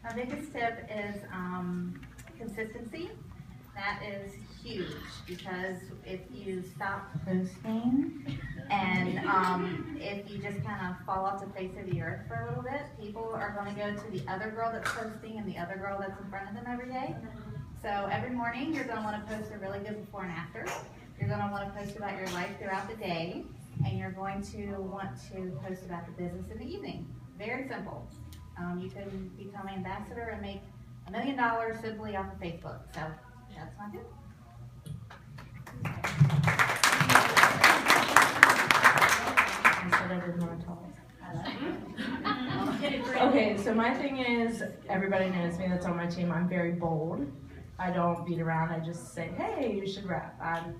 Our biggest tip is consistency. That is huge because if you stop posting and if you just kind of fall off the face of the earth for a little bit, people are going to go to the other girl that's posting and the other girl that's in front of them every day. So every morning you're going to want to post a really good before and after. You're going to want to post about your life throughout the day, and you're going to want to post about the business in the evening. Very simple. You can become an ambassador and make $1 million simply off of Facebook. So that's my tip. I said I didn't want to talk. Okay, so my thing is, everybody knows me that's on my team. I'm very bold. I don't beat around. I just say, hey, you should rap. I'm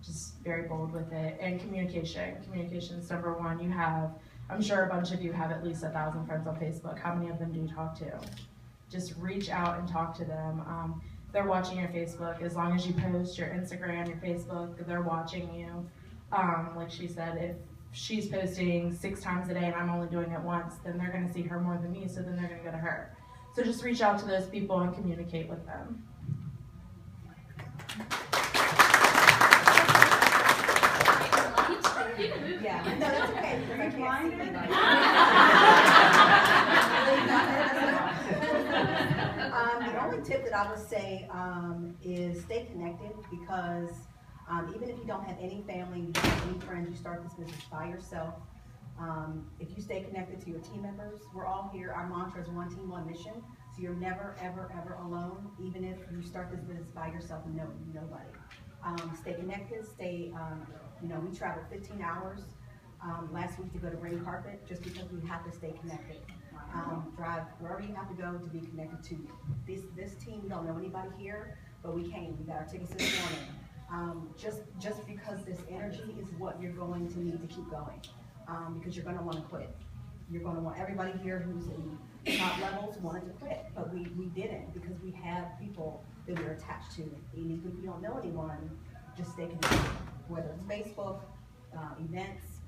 just very bold with it. And communication. Communication is number one. You have, I'm sure a bunch of you have at least 1,000 friends on Facebook. How many of them do you talk to? Just reach out and talk to them. They're watching your Facebook. As long as you post your Instagram, your Facebook, they're watching you. Like she said, if she's posting 6 times a day and I'm only doing it once, then they're going to see her more than me, so then they're going to go to her. So just reach out to those people and communicate with them. Yeah, no, that's okay because I can't see the only tip that I would say is stay connected, because even if you don't have any family, you don't have any friends, you start this business by yourself. If you stay connected to your team members, we're all here. Our mantra is one team, one mission. So you're never, ever, ever alone, even if you start this business by yourself and know nobody. Stay connected, stay, we traveled 15 hours last week to go to Green Carpet just because we have to stay connected. Drive wherever you have to go to be connected to this team. We don't know anybody here, but we came. We got our tickets this morning. Just because this energy is what you're going to need to keep going, because you're going to want to quit. You're going to want everybody here who's in top levels wanted to quit, but we didn't, because we have people that we're attached to. And even if you don't know anyone, just stay connected. Whether it's Facebook, events,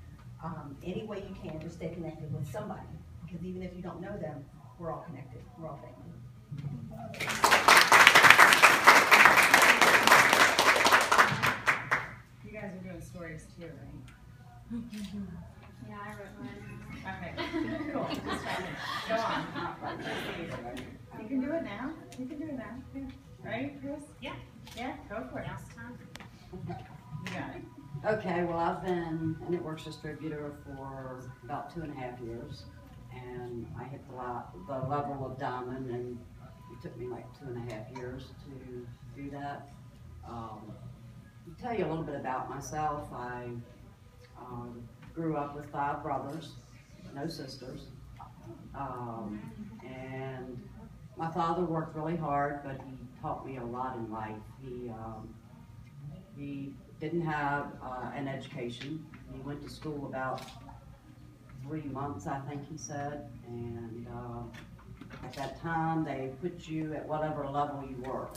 any way you can, just stay connected with somebody. Because even if you don't know them, we're all connected. We're all family. You guys are doing stories too, right? Yeah, I wrote mine. Okay, cool. Just checking. Go on. You can do it now. You can do it now. Yeah. Right, Chris? Yeah. Yeah, go for it. Now's the time. You got it. Okay, well, I've been a networks distributor for about 2.5 years, and I hit the level of diamond, and it took me like 2.5 years to do that. To tell you a little bit about myself, I grew up with 5 brothers, no sisters, and my father worked really hard, but he taught me a lot in life. He didn't have an education. He went to school about 3 months, I think he said, and at that time they put you at whatever level you were.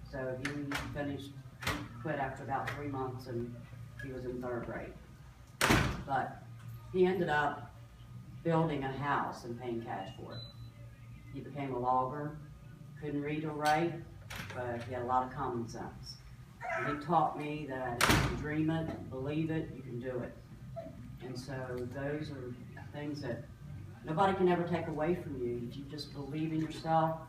So he quit after about 3 months, and he was in 3rd grade. But he ended up building a house and paying cash for it. He became a logger, couldn't read or write, but he had a lot of common sense. And he taught me that if you can dream it, believe it, you can do it. And so those are things that nobody can ever take away from you. If you just believe in yourself,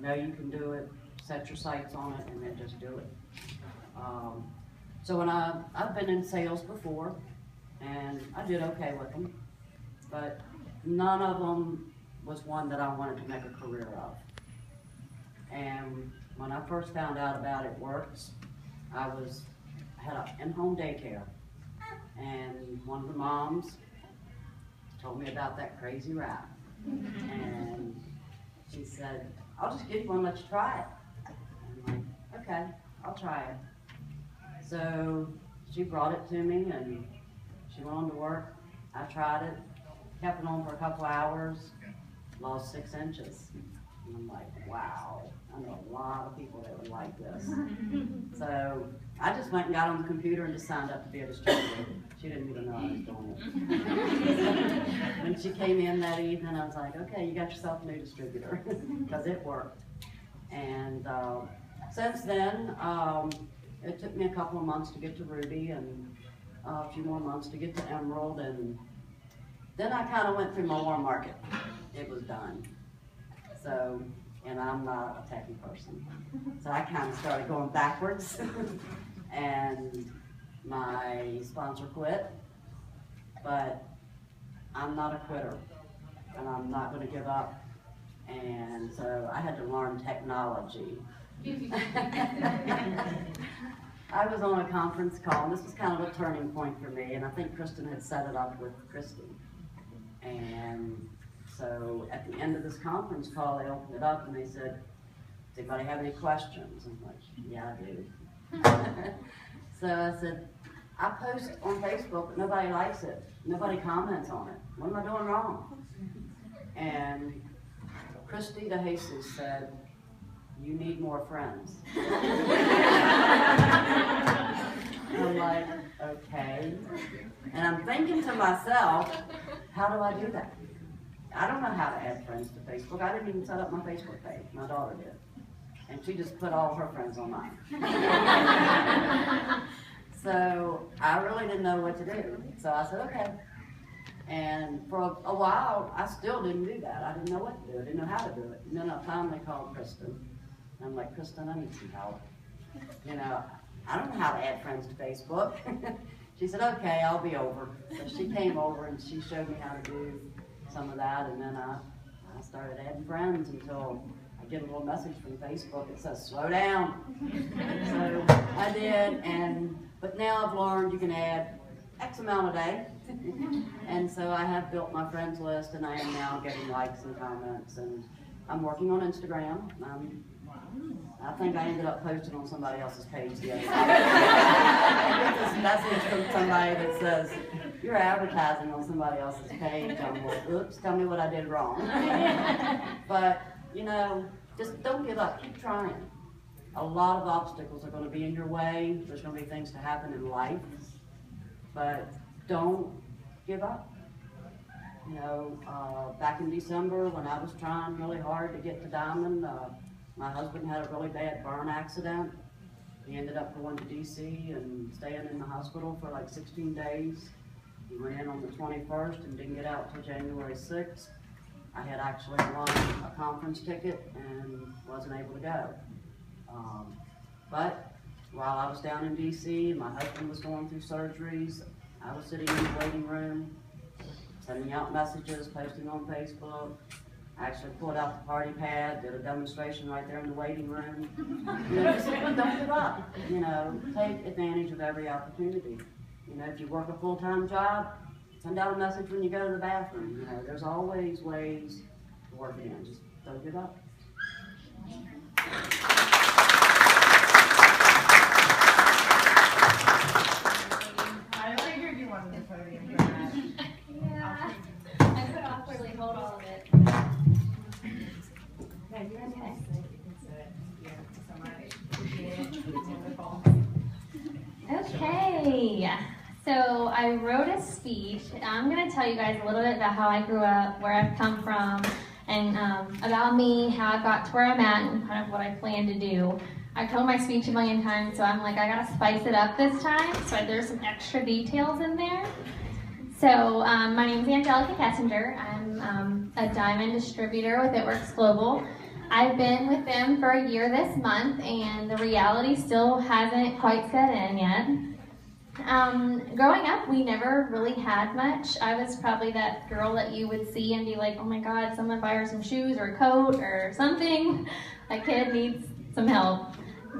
know you can do it, set your sights on it, and then just do it. So when I've been in sales before, and I did okay with them, but none of them was one that I wanted to make a career of. And when I first found out about It Works, I had an in-home daycare, and one of the moms told me about that crazy rap, and she said, "I'll just give you one, let you try it." I'm like, "Okay, I'll try it." So she brought it to me, and she went on to work. I tried it, kept it on for a couple hours, lost 6 inches. And I'm like, wow, I know a lot of people that would like this. So I just went and got on the computer and just signed up to be a distributor. She didn't even know I was doing it. When she came in that evening, I was like, okay, you got yourself a new distributor, because it worked. And since then, it took me a couple of months to get to Ruby, and a few more months to get to Emerald, and then I kind of went through my warm market. It was done. So, and I'm not a techie person. So I kind of started going backwards, and my sponsor quit, but I'm not a quitter, and I'm not going to give up. And so I had to learn technology. I was on a conference call, and this was kind of a turning point for me, and I think Kristen had set it up with Christy. And so at the end of this conference call, they opened it up and they said, does anybody have any questions? I'm like, yeah, I do. So I said, I post on Facebook, but nobody likes it. Nobody comments on it. What am I doing wrong? And Christy DeJesus said, you need more friends. I'm like, okay. And I'm thinking to myself, how do I do that? I don't know how to add friends to Facebook. I didn't even set up my Facebook page. My daughter did. And she just put all her friends on mine. So I really didn't know what to do. So I said, okay. And for a while, I still didn't do that. I didn't know what to do. I didn't know how to do it. And then I finally called Kristen. I'm like, Kristen, I need some help. You know, I don't know how to add friends to Facebook. She said, okay, I'll be over. So she came over and she showed me how to do some of that, and then I started adding friends until I get a little message from Facebook that says, slow down. So I did, but now I've learned you can add X amount a day. And so I have built my friends list, and I am now getting likes and comments, and I'm working on Instagram. I think I ended up posting on somebody else's page the other day. I get this message from somebody that says, you're advertising on somebody else's page. I'm like, oops, tell me what I did wrong. But, you know, just don't give up. Keep trying. A lot of obstacles are going to be in your way. There's going to be things to happen in life. But don't give up. You know, back in December when I was trying really hard to get to Diamond, my husband had a really bad burn accident. He ended up going to DC and staying in the hospital for like 16 days. He went in on the 21st and didn't get out till January 6th. I had actually won a conference ticket and wasn't able to go. But while I was down in DC, my husband was going through surgeries. I was sitting in the waiting room, sending out messages, posting on Facebook. I actually pulled out the party pad, did a demonstration right there in the waiting room. You know, just don't give up. You know, take advantage of every opportunity. You know, if you work a full-time job, send out a message when you go to the bathroom. You know, there's always ways to work it in. Just don't give up. I figured you wanted the podium for that. Yeah, I could awkwardly hold all of it. Okay, you guys can sit. You can sit. Thank you so much. Appreciate it. It's wonderful. Okay, so I wrote a speech. I'm going to tell you guys a little bit about how I grew up, where I've come from, and about me, how I got to where I'm at, and kind of what I plan to do. I've told my speech a million times, so I'm like, I got to spice it up this time, so there's some extra details in there. So my name is Angelica Kessinger. I'm a diamond distributor with It Works Global. I've been with them for a year this month, and the reality still hasn't quite set in yet. Growing up, we never really had much. I was probably that girl that you would see and be like, oh my God, someone buy her some shoes or a coat or something. A kid needs some help.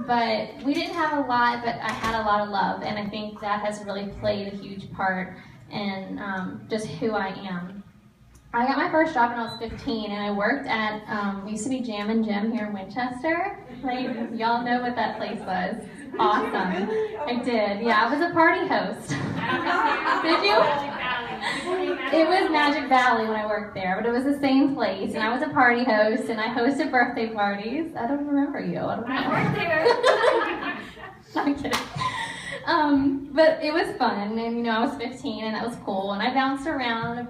But we didn't have a lot, but I had a lot of love, and I think that has really played a huge part in just who I am. I got my first job when I was 15, and I worked at, used to be Jam and Jim here in Winchester. Like, y'all know what that place was. Awesome. I did. Yeah, I was a party host. Did you? It was Magic Valley when I worked there, but it was the same place, and I was a party host, and I hosted birthday parties. I don't remember you. I don't know. I worked there. I'm kidding. But it was fun, and you know, I was 15, and that was cool, and I bounced around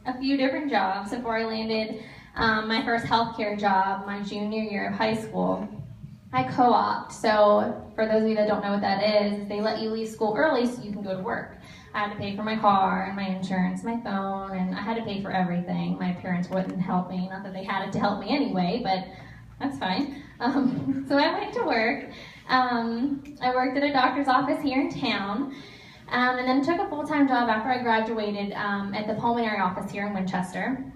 a few different jobs before I landed my first healthcare job my junior year of high school. I co-opt, so for those of you that don't know what that is, they let you leave school early so you can go to work. I had to pay for my car and my insurance, my phone, and I had to pay for everything. My parents wouldn't help me, not that they had to help me anyway, but that's fine. So I went to work. I worked at a doctor's office here in town, and then took a full-time job after I graduated at the pulmonary office here in Winchester.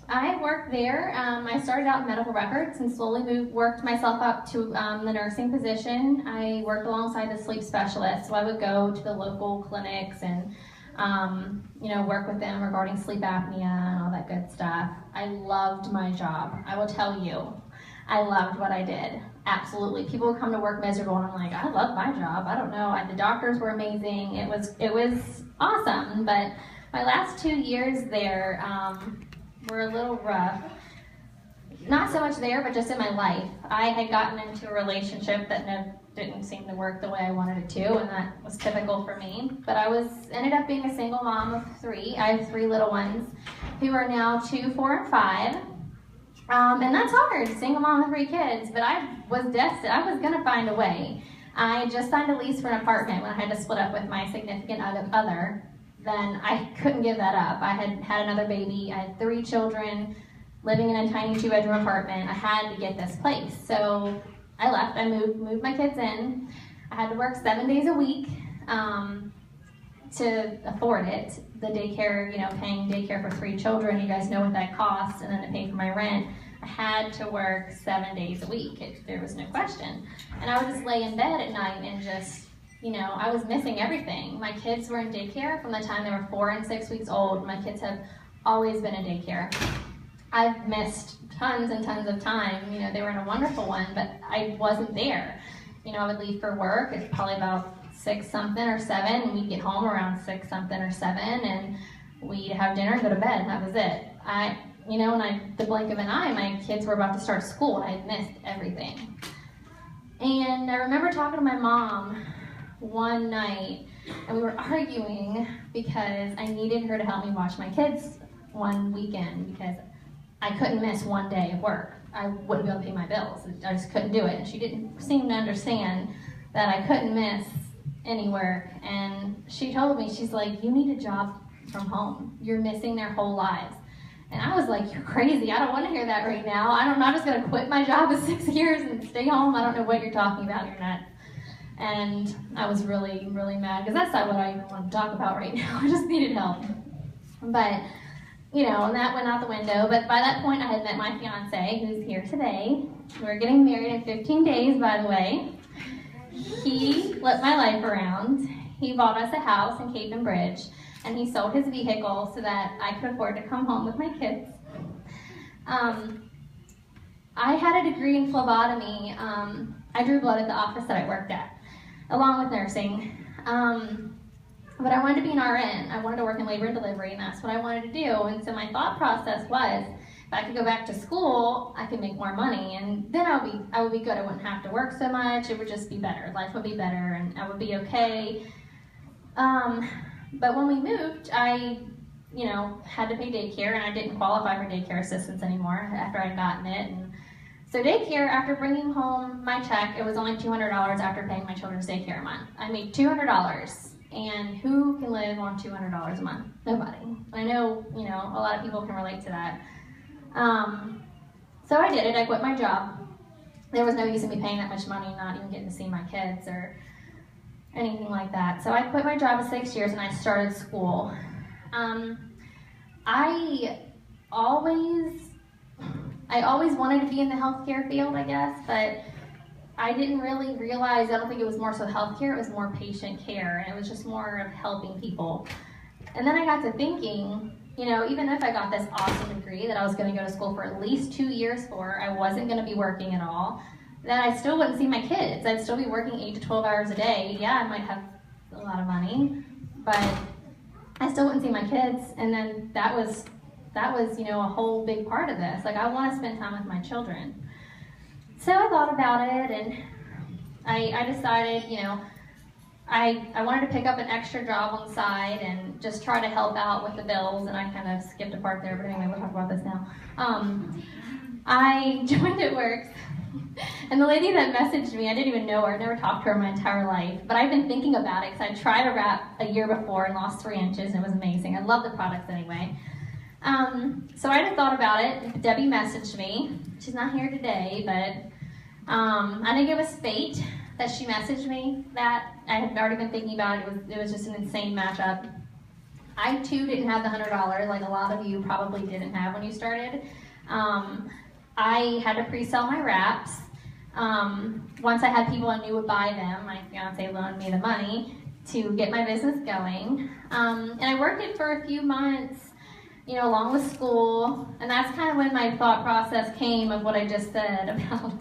I worked there. I started out in medical records and slowly worked myself up to the nursing position. I worked alongside the sleep specialist, so I would go to the local clinics and work with them regarding sleep apnea and all that good stuff. I loved my job. I will tell you, I loved what I did. Absolutely. People would come to work miserable, and I'm like, I love my job. I don't know. The doctors were amazing. It was awesome. But my last 2 years there were a little rough. Not so much there, but just in my life. I had gotten into a relationship that didn't seem to work the way I wanted it to, and that was typical for me. But I ended up being a single mom of 3. I have 3 little ones who are now 2, 4, and 5. And that's hard, single mom with 3 kids, but I was destined. I was going to find a way. I just signed a lease for an apartment when I had to split up with my significant other. Then I couldn't give that up. I had another baby. I had 3 children living in a tiny 2-bedroom apartment. I had to get this place. So I left. I moved my kids in. I had to work 7 days a week to afford it. The daycare, paying daycare for 3 children, you guys know what that costs, and then to pay for my rent. I had to work 7 days a week. There was no question. And I would just lay in bed at night and just, I was missing everything. My kids were in daycare from the time they were 4 and 6 weeks old. My kids have always been in daycare. I've missed tons and tons of time. They were in a wonderful one, but I wasn't there. I would leave for work. It's probably about 6 something or 7, and we'd get home around 6 something or 7, and we'd have dinner and go to bed, and that was it. In the blink of an eye, my kids were about to start school, and I had missed everything. And I remember talking to my mom one night, and we were arguing because I needed her to help me watch my kids one weekend because I couldn't miss one day of work. I wouldn't be able to pay my bills. I just couldn't do it. And she didn't seem to understand that I couldn't miss any work. And she told me, she's like, you need a job from home. You're missing their whole lives. And I was like, you're crazy. I don't want to hear that right now. I'm not just going to quit my job of 6 years and stay home. I don't know what you're talking about. You're nuts. And I was really, really mad because that's not what I even want to talk about right now. I just needed help. But, and that went out the window. But by that point, I had met my fiance, who's here today. We're getting married in 15 days, by the way. He flipped my life around. He bought us a house in Cape and Bridge, and he sold his vehicle so that I could afford to come home with my kids. I had a degree in phlebotomy. I drew blood at the office that I worked at, along with nursing. But I wanted to be an RN. I wanted to work in labor and delivery, and that's what I wanted to do. And so my thought process was, if I could go back to school, I could make more money, and then I would be good. I wouldn't have to work so much. It would just be better. Life would be better, and I would be okay. But when we moved, I, had to pay daycare, and I didn't qualify for daycare assistance anymore after I'd gotten it. And so daycare, after bringing home my check, it was only $200 after paying my children's daycare a month. I made $200. And who can live on $200 a month? Nobody. I know, a lot of people can relate to that. So I did it. I quit my job. There was no use in me paying that much money, not even getting to see my kids or anything like that. So I quit my job at 6 years and I started school. I always wanted to be in the healthcare field, I guess, but I didn't really realize, I don't think it was more so healthcare, it was more patient care, and it was just more of helping people. And then I got to thinking, even if I got this awesome degree that I was going to go to school for at least 2 years for, I wasn't going to be working at all, then I still wouldn't see my kids. I'd still be working 8 to 12 hours a day. Yeah, I might have a lot of money, but I still wouldn't see my kids, and then that was you know, a whole big part of this. Like, I want to spend time with my children. So I thought about it, and I decided, you know, I wanted to pick up an extra job on the side and just try to help out with the bills, and I kind of skipped a part there, but anyway, we'll talk about this now. I joined It Works, and the lady that messaged me, I didn't even know her, I've never talked to her my entire life, but I've been thinking about it because I tried to wrap a year before and lost 3 inches, and it was amazing. I love the products anyway. So I just thought about it. Debbie messaged me. She's not here today, but I think it was fate that she messaged me that I had already been thinking about. It was just an insane matchup. I too didn't have the $100 like a lot of you probably didn't have when you started. I had to pre-sell my wraps. Once I had people I knew would buy them, my fiance loaned me the money to get my business going. And I worked it for a few months, you know, along with school, and that's kind of when my thought process came of what I just said about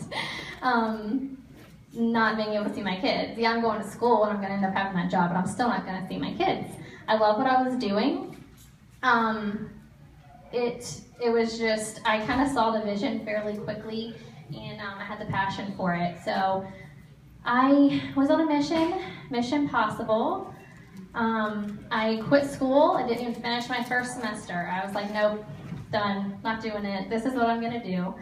not being able to see my kids. Yeah, I'm going to school and I'm going to end up having that job, but I'm still not going to see my kids. I love what I was doing. It was just, I kind of saw the vision fairly quickly, and I had the passion for it. So I was on a mission possible. I quit school. I didn't even finish my first semester. I was like, nope, done, not doing it. This is what I'm gonna do.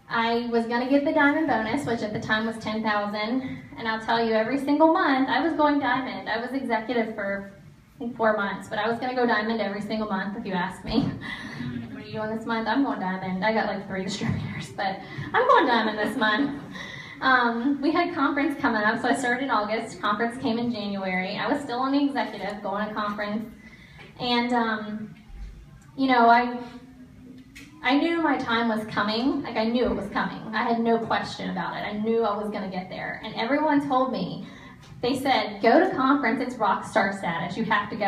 I was gonna get the diamond bonus, which at the time was $10,000, and I'll tell you, every single month I was going diamond. I was executive for I think 4 months, but I was gonna go diamond every single month if you ask me. What are you doing this month? I'm going diamond. I got like 3 distributors, but I'm going diamond this month. We had a conference coming up, so I started in August. Conference came in January. I was still on the executive, going to conference, and you know, I knew my time was coming. Like, I knew it was coming. I had no question about it. I knew I was going to get there, and everyone told me. They said, go to conference, it's rock star status, you have to go.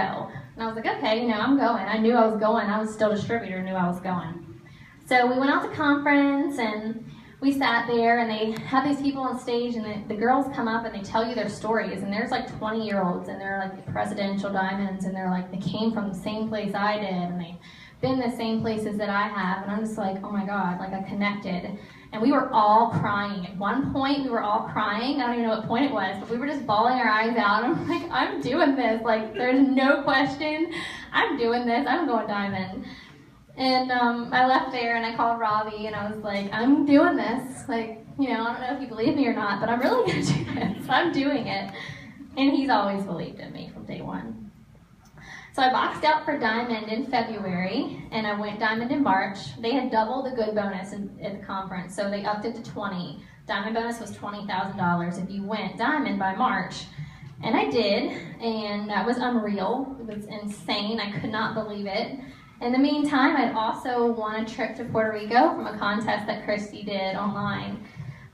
And I was like, okay, you know, I'm going. I knew I was going. I was still a distributor, knew I was going. So we went out to conference, and we sat there, and they had these people on stage, and the girls come up and they tell you their stories, and there's like 20-year-olds, and they're like presidential diamonds, and they're like, they came from the same place I did, and they've been the same places that I have, and I'm just like, oh my God, like I connected. And we were all crying. At one point, we were all crying. I don't even know what point it was, but we were just bawling our eyes out. I'm like, I'm doing this. Like, there's no question. I'm doing this. I'm going diamond. And I left there, and I called Robbie, and I was like, I'm doing this. Like, you know, I don't know if you believe me or not, but I'm really going to do this. I'm doing it. And he's always believed in me from day one. So I boxed out for diamond in February, and I went diamond in March. They had doubled the good bonus at the conference, so they upped it to 20. Diamond bonus was $20,000 if you went diamond by March. And I did, and that was unreal. It was insane. I could not believe it. In the meantime, I'd also won a trip to Puerto Rico from a contest that Christy did online.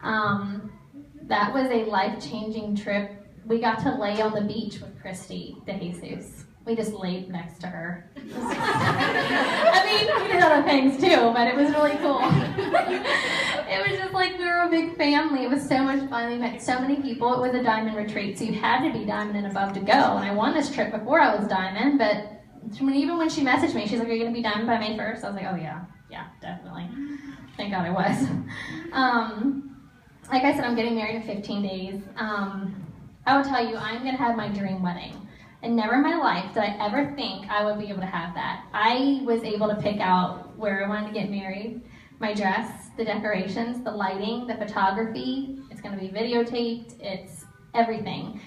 That was a life-changing trip. We got to lay on the beach with Christy de Jesus. We just laid next to her. I mean, we did other things too, but it was really cool. It was just like we were a big family. It was so much fun. We met so many people. It was a diamond retreat, so you had to be diamond and above to go. And I won this trip before I was diamond, but even when she messaged me, she's like, are you going to be diamond by May 1st? I was like, oh yeah, definitely. Thank God I was. Like I said, I'm getting married in 15 days. I will tell you, I'm going to have my dream wedding. And never in my life did I ever think I would be able to have that. I was able to pick out where I wanted to get married, my dress, the decorations, the lighting, the photography. It's going to be videotaped. It's everything.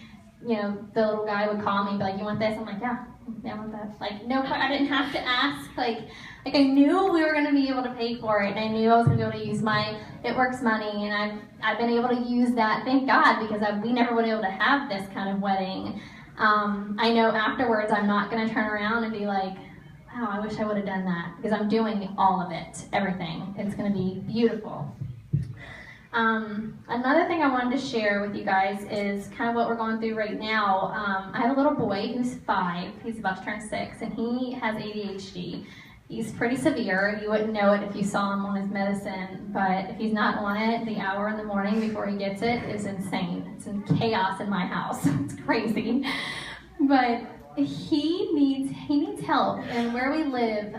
You know, the little guy would call me and be like, you want this? I'm like, yeah, I want that. Like, no, I didn't have to ask. Like I knew we were going to be able to pay for it, and I knew I was going to be able to use my It Works money, and I've been able to use that, thank God, because we never would be able to have this kind of wedding. I know afterwards I'm not going to turn around and be like, wow, I wish I would have done that, because I'm doing all of it, everything. It's going to be beautiful. Another thing I wanted to share with you guys is kind of what we're going through right now. I have a little boy who's 5, he's about to turn 6, and he has ADHD. He's pretty severe. You wouldn't know it if you saw him on his medicine, but if he's not on it, the hour in the morning before he gets it is insane. It's in chaos in my house. It's crazy. But he needs help, and where we live,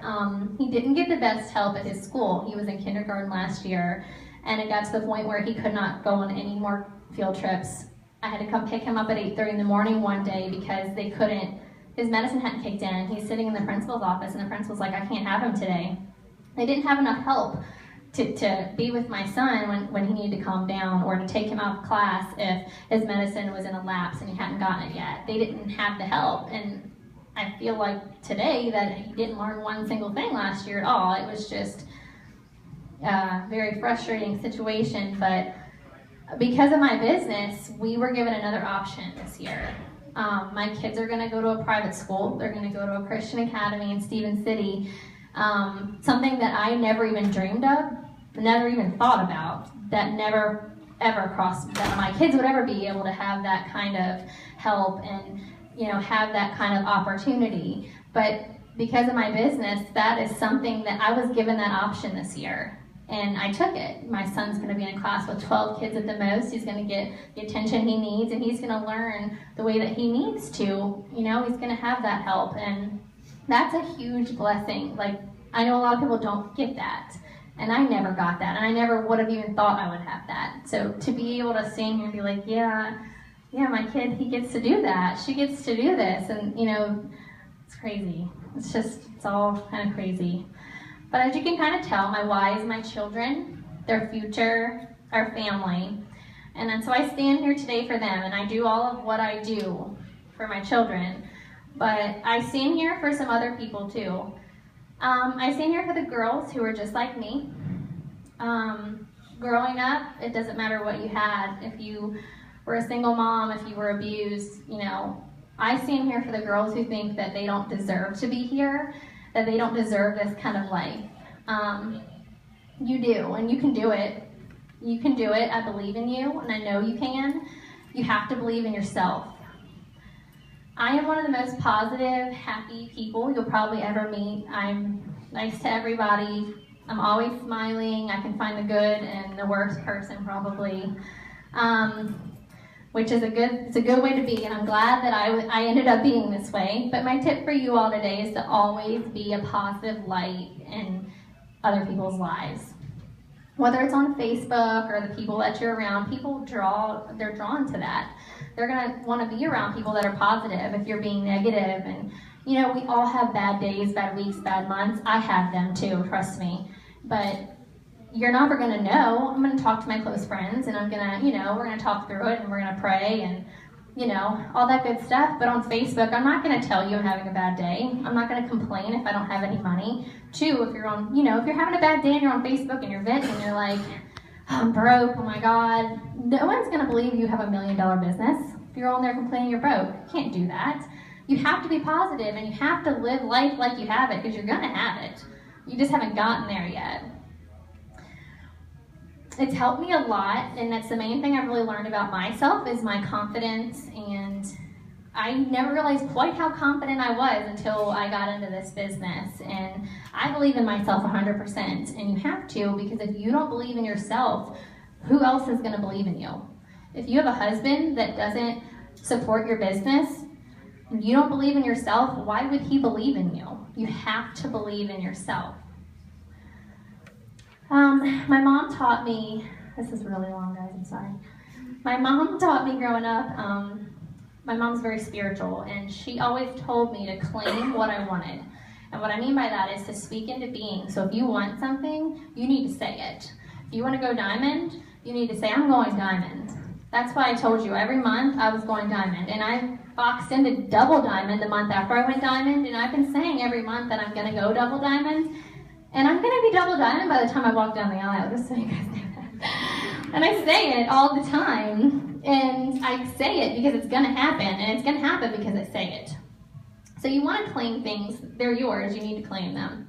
he didn't get the best help at his school. He was in kindergarten last year, and it got to the point where he could not go on any more field trips. I had to come pick him up at 8:30 in the morning one day because they couldn't, his medicine hadn't kicked in. He's sitting in the principal's office, and the principal's like, I can't have him today. They didn't have enough help to be with my son when he needed to calm down, or to take him out of class if his medicine was in a lapse and he hadn't gotten it yet. They didn't have the help, and I feel like today that he didn't learn one single thing last year at all. It was just a very frustrating situation, but because of my business, we were given another option this year. My kids are going to go to a private school. They're going to go to a Christian academy in Stephen City. Something that I never even dreamed of, never even thought about, that never ever crossed, that my kids would ever be able to have that kind of help and, have that kind of opportunity. But because of my business, that is something that I was given that option this year. And I took it. My son's going to be in a class with 12 kids at the most. He's going to get the attention he needs, and he's going to learn the way that he needs to. He's going to have that help, and that's a huge blessing. Like, I know a lot of people don't get that, and I never got that, and I never would have even thought I would have that. So to be able to stand here and be like, yeah, my kid, he gets to do that. She gets to do this, and it's crazy. It's all kind of crazy. But as you can kind of tell, my why is my children, their future, our family. And then so I stand here today for them, and I do all of what I do for my children. But I stand here for some other people too. I stand here for the girls who are just like me. Growing up, it doesn't matter what you had. If you were a single mom, if you were abused, I stand here for the girls who think that they don't deserve to be here, that they don't deserve this kind of life. You do, and you can do it. You can do it. I believe in you, and I know you can. You have to believe in yourself. I am one of the most positive, happy people you'll probably ever meet. I'm nice to everybody. I'm always smiling. I can find the good in the worst person, probably. Which is it's a good way to be, and I'm glad that I ended up being this way. But my tip for you all today is to always be a positive light in other people's lives. Whether it's on Facebook or the people that you're around, they're drawn to that. They're gonna want to be around people that are positive if you're being negative. And we all have bad days, bad weeks, bad months. I have them too, trust me. But you're never going to know. I'm going to talk to my close friends, and I'm going to, we're going to talk through it, and we're going to pray, and, all that good stuff. But on Facebook, I'm not going to tell you I'm having a bad day. I'm not going to complain if I don't have any money. Two, if you're on, if you're having a bad day and you're on Facebook and you're venting and you're like, I'm broke, oh my God, no one's going to believe you have $1 million business. If you're on there complaining you're broke, you can't do that. You have to be positive, and you have to live life like you have it, because you're going to have it. You just haven't gotten there yet. It's helped me a lot, and that's the main thing I've really learned about myself is my confidence, and I never realized quite how confident I was until I got into this business. And I believe in myself 100%, and you have to, because if you don't believe in yourself, who else is going to believe in you? If you have a husband that doesn't support your business, you don't believe in yourself, why would he believe in you? You have to believe in yourself. My mom taught me, this is really long, guys, I'm sorry. My mom taught me growing up, my mom's very spiritual, and she always told me to claim what I wanted. And what I mean by that is to speak into being. So if you want something, you need to say it. If you want to go diamond, you need to say, I'm going diamond. That's why I told you every month I was going diamond. And I boxed into double diamond the month after I went diamond, and I've been saying every month that I'm going to go double diamond. And I'm going to be double diamond by the time I walk down the aisle, just so you guys know that. And I say it all the time. And I say it because it's going to happen. And it's going to happen because I say it. So you want to claim things. They're yours. You need to claim them.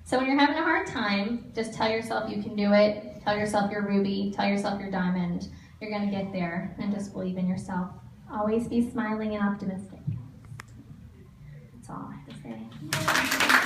So when you're having a hard time, just tell yourself you can do it. Tell yourself you're ruby. Tell yourself you're diamond. You're going to get there. And just believe in yourself. Always be smiling and optimistic. That's all I have to say.